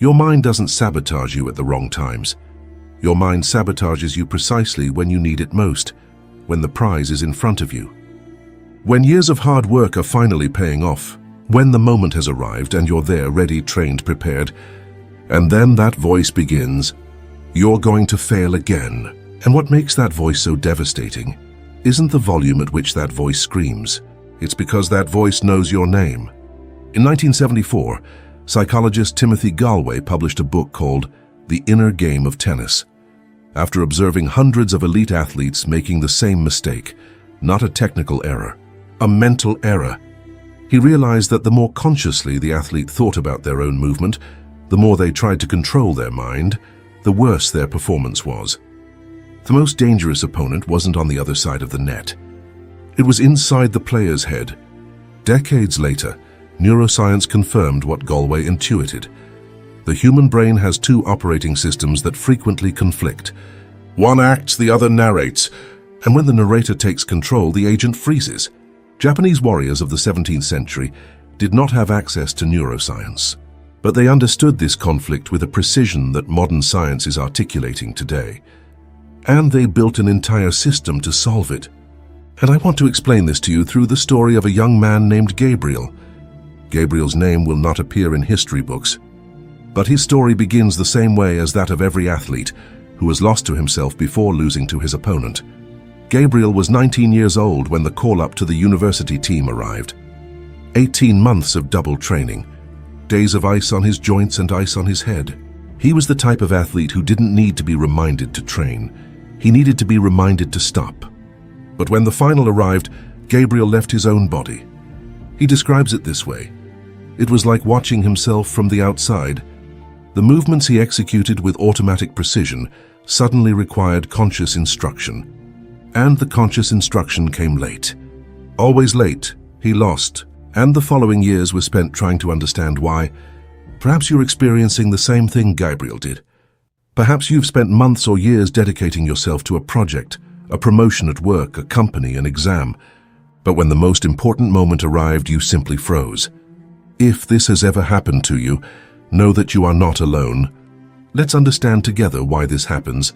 Your mind doesn't sabotage you at the wrong times. Your mind sabotages you precisely when you need it most, when the prize is in front of you. When years of hard work are finally paying off, when the moment has arrived and you're there ready, trained, prepared, and then that voice begins, you're going to fail again. And what makes that voice so devastating isn't the volume at which that voice screams. It's because that voice knows your name. In 1974, psychologist Timothy Galway published a book called The Inner Game of Tennis. After observing hundreds of elite athletes making the same mistake, not a technical error, a mental error, he realized that the more consciously the athlete thought about their own movement, the more they tried to control their mind, the worse their performance was. The most dangerous opponent wasn't on the other side of the net. It was inside the player's head. Decades later, neuroscience confirmed what Galway intuited. The human brain has two operating systems that frequently conflict. One acts, the other narrates, and when the narrator takes control, the agent freezes. Japanese warriors of the 17th century did not have access to neuroscience, but they understood this conflict with a precision that modern science is articulating today. And they built an entire system to solve it. And I want to explain this to you through the story of a young man named Gabriel. Gabriel's name will not appear in history books, but his story begins the same way as that of every athlete who was lost to himself before losing to his opponent. Gabriel was 19 years old when the call-up to the university team arrived. 18 months of double training, days of ice on his joints and ice on his head. He was the type of athlete who didn't need to be reminded to train. He needed to be reminded to stop. But when the final arrived, Gabriel left his own body. He describes it this way: it was like watching himself from the outside. The movements he executed with automatic precision suddenly required conscious instruction. And the conscious instruction came late. Always late, he lost, and the following years were spent trying to understand why. Perhaps you're experiencing the same thing Gabriel did. Perhaps you've spent months or years dedicating yourself to a project, a promotion at work, a company, an exam. But when the most important moment arrived, you simply froze. If this has ever happened to you, know that you are not alone. Let's understand together why this happens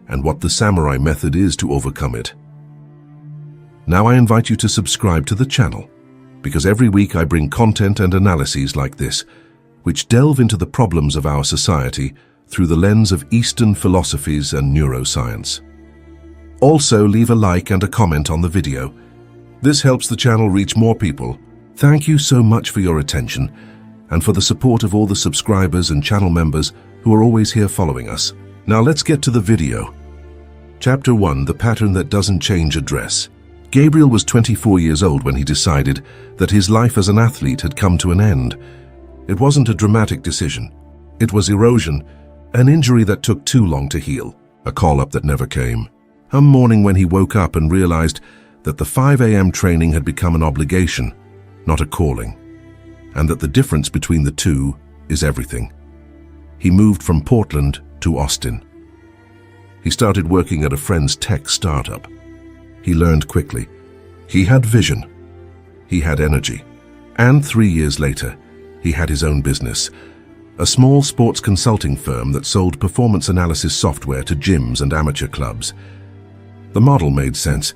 and what the samurai method is to overcome it. Now I invite you to subscribe to the channel, because every week I bring content and analyses like this, which delve into the problems of our society through the lens of Eastern philosophies and neuroscience. Also, leave a like and a comment on the video. This helps the channel reach more people. Thank you so much for your attention and for the support of all the subscribers and channel members who are always here following us. Now let's get to the video. Chapter 1: The Pattern That Doesn't Change Address. Gabriel was 24 years old when he decided that his life as an athlete had come to an end. It wasn't a dramatic decision. It was erosion, an injury that took too long to heal, a call-up that never came. A morning when he woke up and realized that the 5 a.m. training had become an obligation, not a calling, and that the difference between the two is everything. He moved from Portland to Austin. He started working at a friend's tech startup. He learned quickly. He had vision. He had energy. And 3 years later, he had his own business, a small sports consulting firm that sold performance analysis software to gyms and amateur clubs. The model made sense.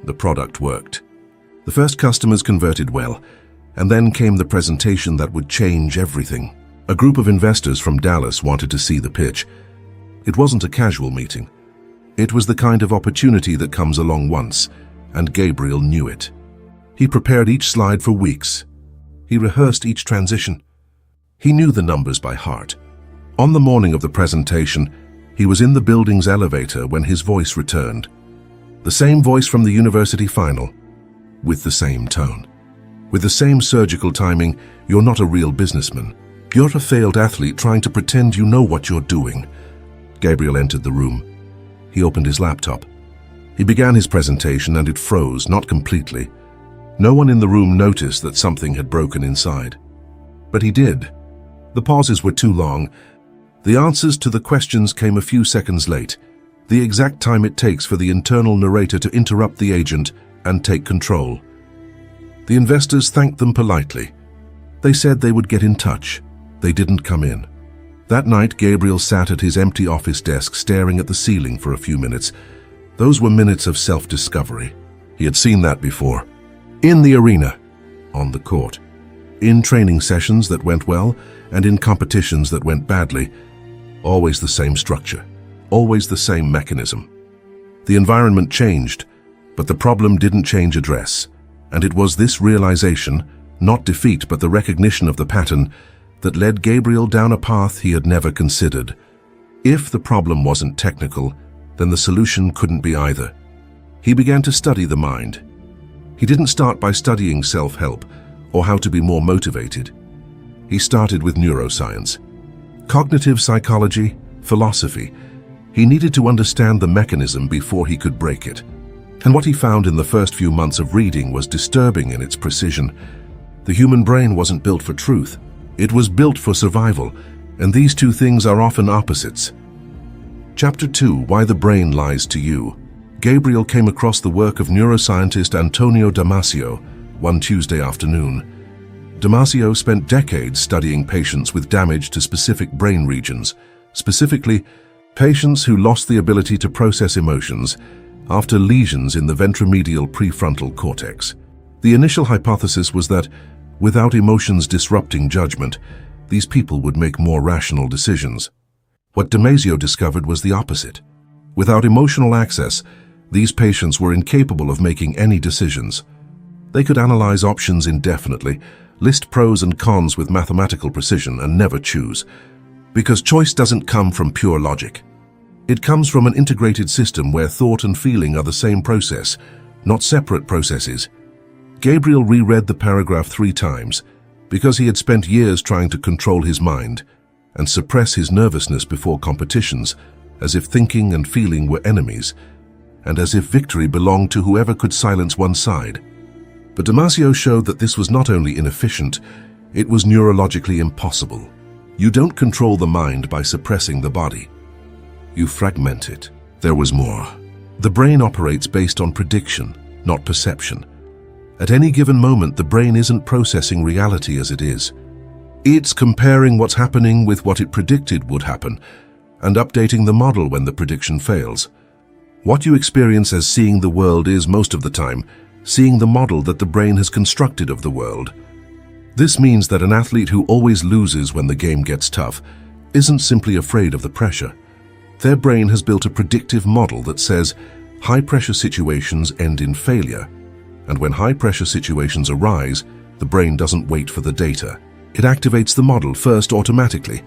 The product worked. The first customers converted well, and then came the presentation that would change everything. A group of investors from Dallas wanted to see the pitch. It wasn't a casual meeting. It was the kind of opportunity that comes along once, and Gabriel knew it. He prepared each slide for weeks. He rehearsed each transition. He knew the numbers by heart. On the morning of the presentation, he was in the building's elevator when his voice returned. The same voice from the university final, with the same tone. With the same surgical timing. You're not a real businessman. You're a failed athlete trying to pretend you know what you're doing. Gabriel entered the room. He opened his laptop. He began his presentation and it froze, not completely. No one in the room noticed that something had broken inside. But he did. The pauses were too long. The answers to the questions came a few seconds late, the exact time it takes for the internal narrator to interrupt the agent and take control. The investors thanked them politely. They said they would get in touch. They didn't come in. That night, Gabriel sat at his empty office desk staring at the ceiling for a few minutes. Those were minutes of self-discovery. He had seen that before. In the arena, on the court, in training sessions that went well, and in competitions that went badly. Always the same structure, always the same mechanism. The environment changed, but the problem didn't change address. And it was this realization, not defeat but the recognition of the pattern, that led Gabriel down a path he had never considered. If the problem wasn't technical, then the solution couldn't be either. He began to study the mind. He didn't start by studying self-help or how to be more motivated. He started with neuroscience, cognitive psychology, philosophy. He needed to understand the mechanism before he could break it. And what he found in the first few months of reading was disturbing in its precision. The human brain wasn't built for truth. It was built for survival, and these two things are often opposites. Chapter 2, Why the Brain Lies to You. Gabriel came across the work of neuroscientist Antonio Damasio one Tuesday afternoon. Damasio spent decades studying patients with damage to specific brain regions, specifically patients who lost the ability to process emotions after lesions in the ventromedial prefrontal cortex. The initial hypothesis was that, without emotions disrupting judgment, these people would make more rational decisions. What Damasio discovered was the opposite. Without emotional access, these patients were incapable of making any decisions. They could analyze options indefinitely, list pros and cons with mathematical precision, and never choose. Because choice doesn't come from pure logic. It comes from an integrated system where thought and feeling are the same process, not separate processes. Gabriel reread the paragraph 3 times because he had spent years trying to control his mind and suppress his nervousness before competitions, as if thinking and feeling were enemies, and as if victory belonged to whoever could silence one side. But Damasio showed that this was not only inefficient, it was neurologically impossible. You don't control the mind by suppressing the body. You fragment it. There was more. The brain operates based on prediction, not perception. At any given moment, the brain isn't processing reality as it is. It's comparing what's happening with what it predicted would happen, and updating the model when the prediction fails. What you experience as seeing the world is, most of the time, seeing the model that the brain has constructed of the world. This means that an athlete who always loses when the game gets tough isn't simply afraid of the pressure. Their brain has built a predictive model that says high-pressure situations end in failure. And when high-pressure situations arise, the brain doesn't wait for the data. It activates the model first automatically,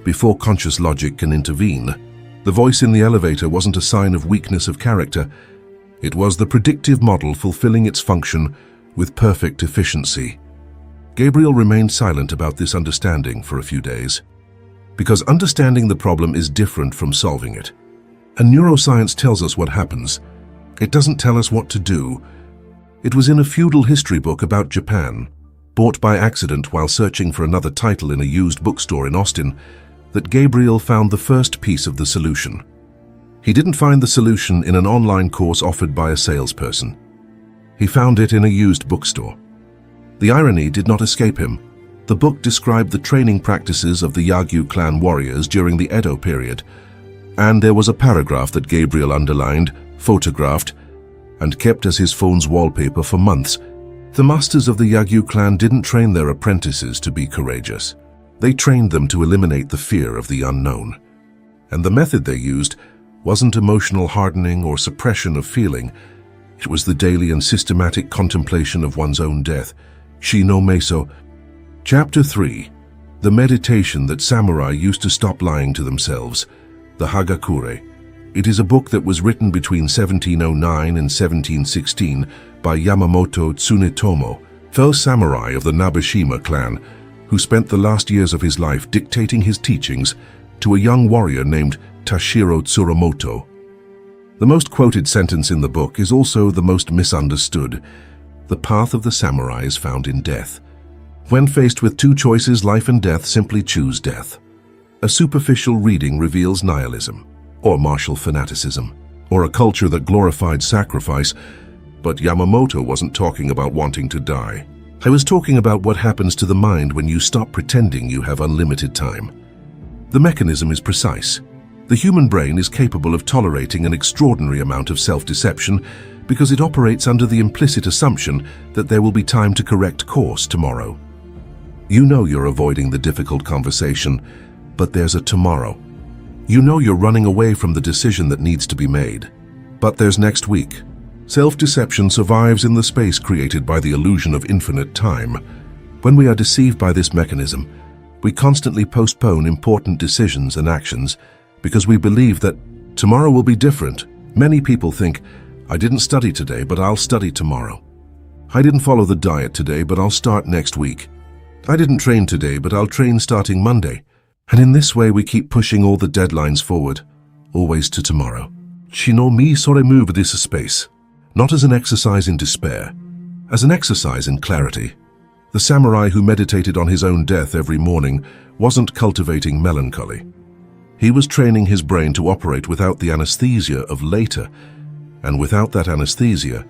before conscious logic can intervene. The voice in the elevator wasn't a sign of weakness of character. It was the predictive model fulfilling its function with perfect efficiency. Gabriel remained silent about this understanding for a few days, because understanding the problem is different from solving it. And neuroscience tells us what happens. It doesn't tell us what to do. It was in a feudal history book about Japan, bought by accident while searching for another title in a used bookstore in Austin, that Gabriel found the first piece of the solution. He didn't find the solution in an online course offered by a salesperson. He found it in a used bookstore. The irony did not escape him. The book described the training practices of the Yagyu clan warriors during the Edo period, and there was a paragraph that Gabriel underlined, photographed, and kept as his phone's wallpaper for months. The masters of the Yagyu clan didn't train their apprentices to be courageous. They trained them to eliminate the fear of the unknown. And the method they used wasn't emotional hardening or suppression of feeling. It was the daily and systematic contemplation of one's own death. Shi no Meso. Chapter 3. The meditation that samurai used to stop lying to themselves. The Hagakure. It is a book that was written between 1709 and 1716 by Yamamoto Tsunetomo, first samurai of the Nabeshima clan, who spent the last years of his life dictating his teachings to a young warrior named Tashiro Tsurumoto. The most quoted sentence in the book is also the most misunderstood. The path of the samurai is found in death. When faced with two choices, life and death, simply choose death. A superficial reading reveals nihilism, or martial fanaticism, or a culture that glorified sacrifice. But Yamamoto wasn't talking about wanting to die. I was talking about what happens to the mind when you stop pretending you have unlimited time. The mechanism is precise. The human brain is capable of tolerating an extraordinary amount of self-deception because it operates under the implicit assumption that there will be time to correct course tomorrow. You know you're avoiding the difficult conversation, but there's a tomorrow. You know you're running away from the decision that needs to be made, but there's next week. Self-deception survives in the space created by the illusion of infinite time. When we are deceived by this mechanism, we constantly postpone important decisions and actions because we believe that tomorrow will be different. Many people think, I didn't study today, but I'll study tomorrow. I didn't follow the diet today, but I'll start next week. I didn't train today, but I'll train starting Monday. And in this way, we keep pushing all the deadlines forward, always to tomorrow. Shino mi sore move this space, not as an exercise in despair, as an exercise in clarity. The samurai who meditated on his own death every morning wasn't cultivating melancholy. He was training his brain to operate without the anesthesia of later, and without that anesthesia,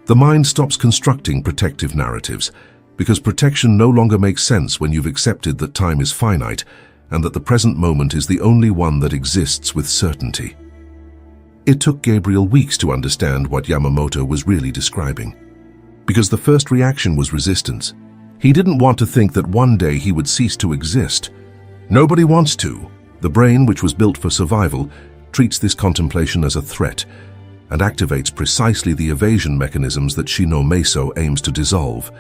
the mind stops constructing protective narratives, because protection no longer makes sense when you've accepted that time is finite and that the present moment is the only one that exists with certainty. It took Gabriel weeks to understand what Yamamoto was really describing, because the first reaction was resistance. He didn't want to think that one day he would cease to exist. Nobody wants to. The brain, which was built for survival, treats this contemplation as a threat and activates precisely the evasion mechanisms that Shino Meso aims to dissolve.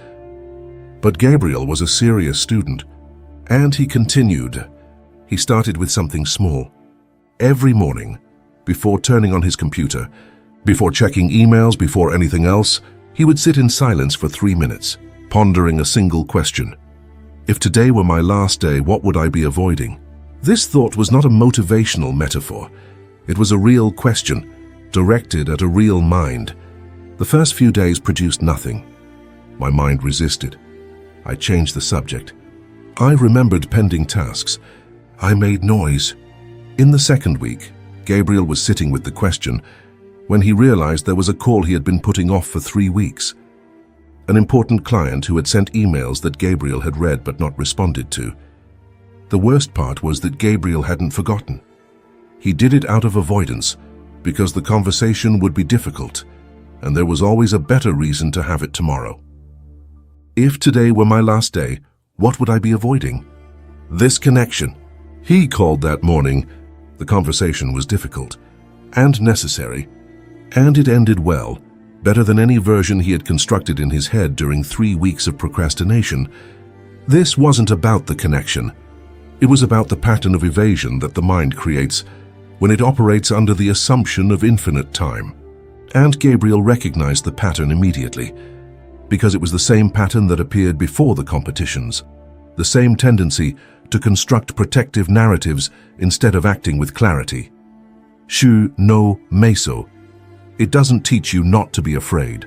But Gabriel was a serious student, and he continued. He started with something small. Every morning, before turning on his computer, before checking emails, before anything else, he would sit in silence for 3 minutes, pondering a single question. If today were my last day, what would I be avoiding? This thought was not a motivational metaphor. It was a real question, directed at a real mind. The first few days produced nothing. My mind resisted. I changed the subject. I remembered pending tasks. I made noise. In the second week, Gabriel was sitting with the question when he realized there was a call he had been putting off for 3 weeks. An important client who had sent emails that Gabriel had read but not responded to. The worst part was that Gabriel hadn't forgotten. He did it out of avoidance, because the conversation would be difficult, and there was always a better reason to have it tomorrow. If today were my last day, what would I be avoiding? This connection. He called that morning. The conversation was difficult and necessary, and it ended well, better than any version he had constructed in his head during 3 weeks of procrastination. This wasn't about the connection. It was about the pattern of evasion that the mind creates when it operates under the assumption of infinite time. And Gabriel recognized the pattern immediately, because it was the same pattern that appeared before the competitions, the same tendency to construct protective narratives instead of acting with clarity. Shu no Meso. It doesn't teach you not to be afraid.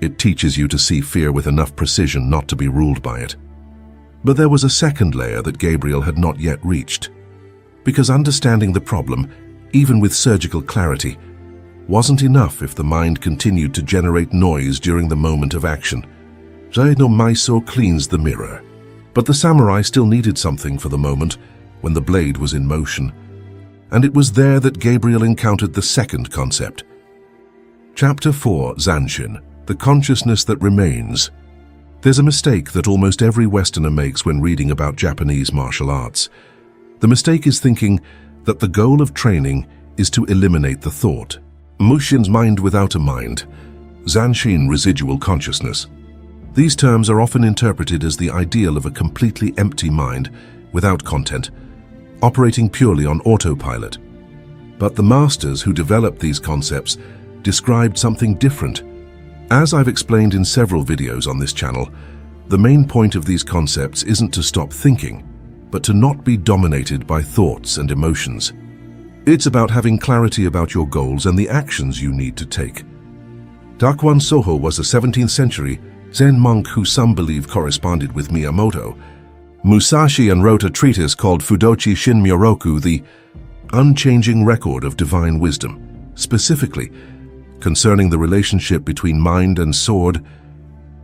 It teaches you to see fear with enough precision not to be ruled by it. But there was a second layer that Gabriel had not yet reached, because understanding the problem, even with surgical clarity, wasn't enough if the mind continued to generate noise during the moment of action. Zai no Maiso cleans the mirror. But the samurai still needed something for the moment when the blade was in motion. And it was there that Gabriel encountered the second concept. Chapter 4, Zanshin, the consciousness that remains. There's a mistake that almost every Westerner makes when reading about Japanese martial arts. The mistake is thinking that the goal of training is to eliminate the thought. Mushin's mind without a mind. Zanshin, residual consciousness. These terms are often interpreted as the ideal of a completely empty mind, without content, operating purely on autopilot. But the masters who developed these concepts described something different. As I've explained in several videos on this channel, the main point of these concepts isn't to stop thinking, but to not be dominated by thoughts and emotions. It's about having clarity about your goals and the actions you need to take. Dakuan Soho was a 17th century Zen monk who some believe corresponded with Miyamoto. Musashi and wrote a treatise called Fudochi Shin Myoroku, the unchanging record of divine wisdom, specifically concerning the relationship between mind and sword.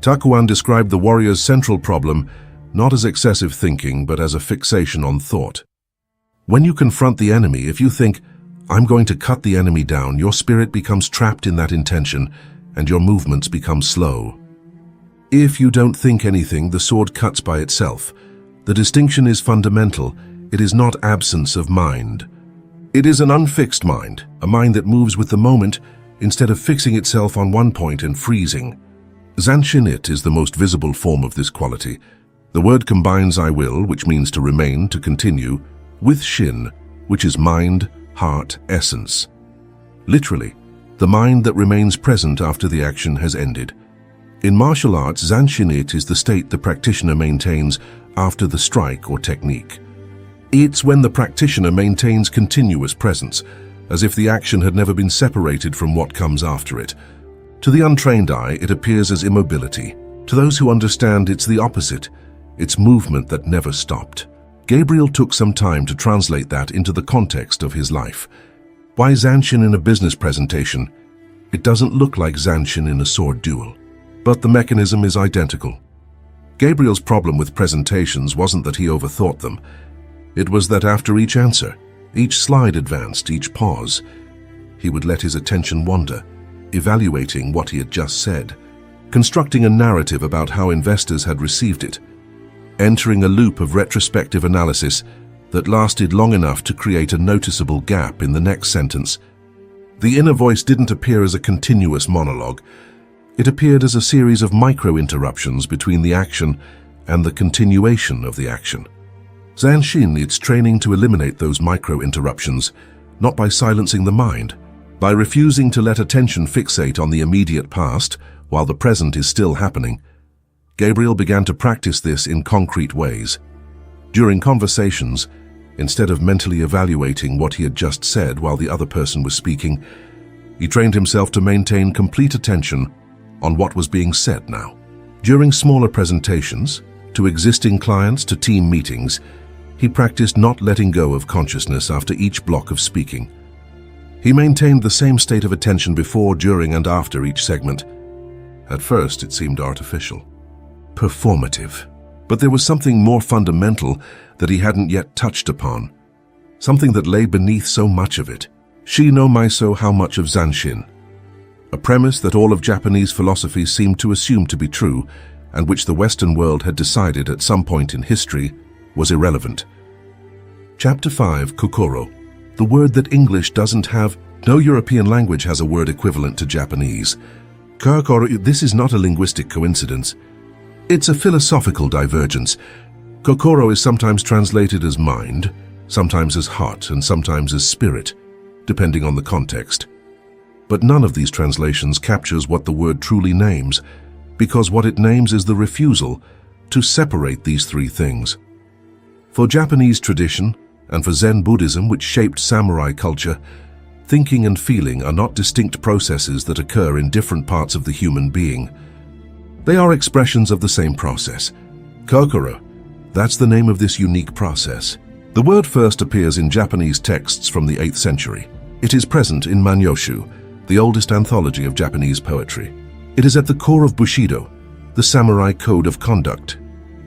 Dakuan described the warrior's central problem not as excessive thinking but as a fixation on thought. When you confront the enemy, if you think, "I'm going to cut the enemy down," your spirit becomes trapped in that intention and your movements become slow. If you don't think anything, the sword cuts by itself. The distinction is fundamental. It is not absence of mind. It is an unfixed mind, a mind that moves with the moment instead of fixing itself on one point and freezing. Zanshin is the most visible form of this quality. The word combines I will, which means to remain, to continue, with shin, which is mind, heart, essence. Literally, the mind that remains present after the action has ended. In martial arts, Zanshin is the state the practitioner maintains after the strike or technique. It's when the practitioner maintains continuous presence, as if the action had never been separated from what comes after it. To the untrained eye, it appears as immobility. To those who understand, it's the opposite. It's movement that never stopped. Gabriel took some time to translate that into the context of his life. Why Zanshin in a business presentation? It doesn't look like Zanshin in a sword duel, but the mechanism is identical. Gabriel's problem with presentations wasn't that he overthought them. It was that after each answer, each slide advanced, each pause, he would let his attention wander, evaluating what he had just said, constructing a narrative about how investors had received it, entering a loop of retrospective analysis that lasted long enough to create a noticeable gap in the next sentence. The inner voice didn't appear as a continuous monologue. It appeared as a series of micro-interruptions between the action and the continuation of the action. Zanshin needs training to eliminate those micro-interruptions, not by silencing the mind, by refusing to let attention fixate on the immediate past while the present is still happening. Gabriel began to practice this in concrete ways. During conversations, instead of mentally evaluating what he had just said while the other person was speaking, he trained himself to maintain complete attention on what was being said now. During smaller presentations, to existing clients, to team meetings, he practiced not letting go of consciousness after each block of speaking. He maintained the same state of attention before, during, and after each segment. At first, it seemed artificial, performative. But there was something more fundamental that he hadn't yet touched upon, something that lay beneath so much of it. Shi no Maiso, how much of Zanshin? A premise that all of Japanese philosophy seemed to assume to be true, and which the Western world had decided at some point in history was irrelevant. Chapter 5, Kokoro. The word that English doesn't have. No European language has a word equivalent to Japanese. Kokoro, this is not a linguistic coincidence. It's a philosophical divergence. Kokoro is sometimes translated as mind, sometimes as heart, and sometimes as spirit, depending on the context. But none of these translations captures what the word truly names, because what it names is the refusal to separate these three things. For Japanese tradition, and for Zen Buddhism, which shaped samurai culture, thinking and feeling are not distinct processes that occur in different parts of the human being. They are expressions of the same process. Kokoro, that's the name of this unique process. The word first appears in Japanese texts from the 8th century. It is present in Manyoshu, the oldest anthology of Japanese poetry. It is at the core of Bushido, the samurai code of conduct.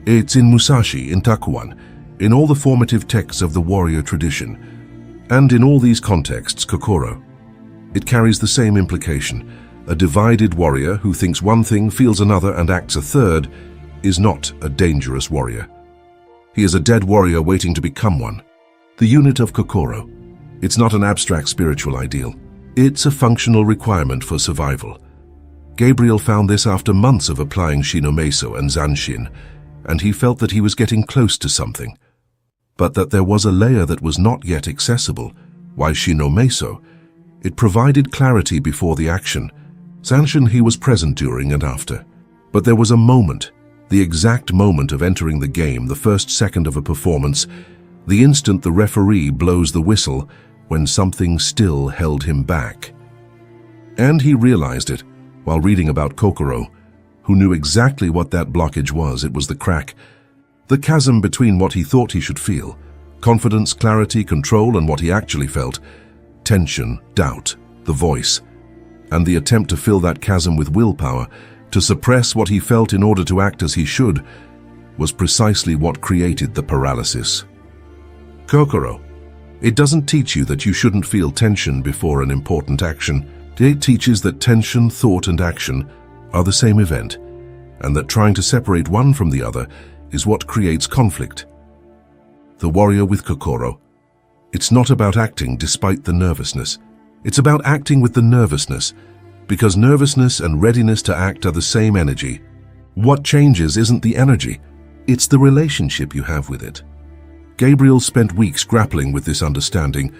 It's in Musashi, in Takuan, in all the formative texts of the warrior tradition, and in all these contexts, Kokoro. It carries the same implication. A divided warrior who thinks one thing, feels another, and acts a third is not a dangerous warrior. He is a dead warrior waiting to become one. The unit of Kokoro. It's not an abstract spiritual ideal. It's a functional requirement for survival. Gabriel found this after months of applying Shinomeiso and Zanshin, and he felt that he was getting close to something. But that there was a layer that was not yet accessible. Why Shinomeiso? It provided clarity before the action. Zanshin he was present during and after. But there was a moment, the exact moment of entering the game, the first second of a performance, the instant the referee blows the whistle, when something still held him back. And he realized it while reading about Kokoro, who knew exactly what that blockage was. It was the crack, the chasm between what he thought he should feel, confidence, clarity, control, and what he actually felt, tension, doubt, the voice, and the attempt to fill that chasm with willpower, to suppress what he felt in order to act as he should, was precisely what created the paralysis. Kokoro, It doesn't teach you that you shouldn't feel tension before an important action. It teaches that tension, thought, and action are the same event, and that trying to separate one from the other is what creates conflict. The warrior with Kokoro. It's not about acting despite the nervousness. It's about acting with the nervousness, because nervousness and readiness to act are the same energy. What changes isn't the energy, it's the relationship you have with it. Gabriel spent weeks grappling with this understanding,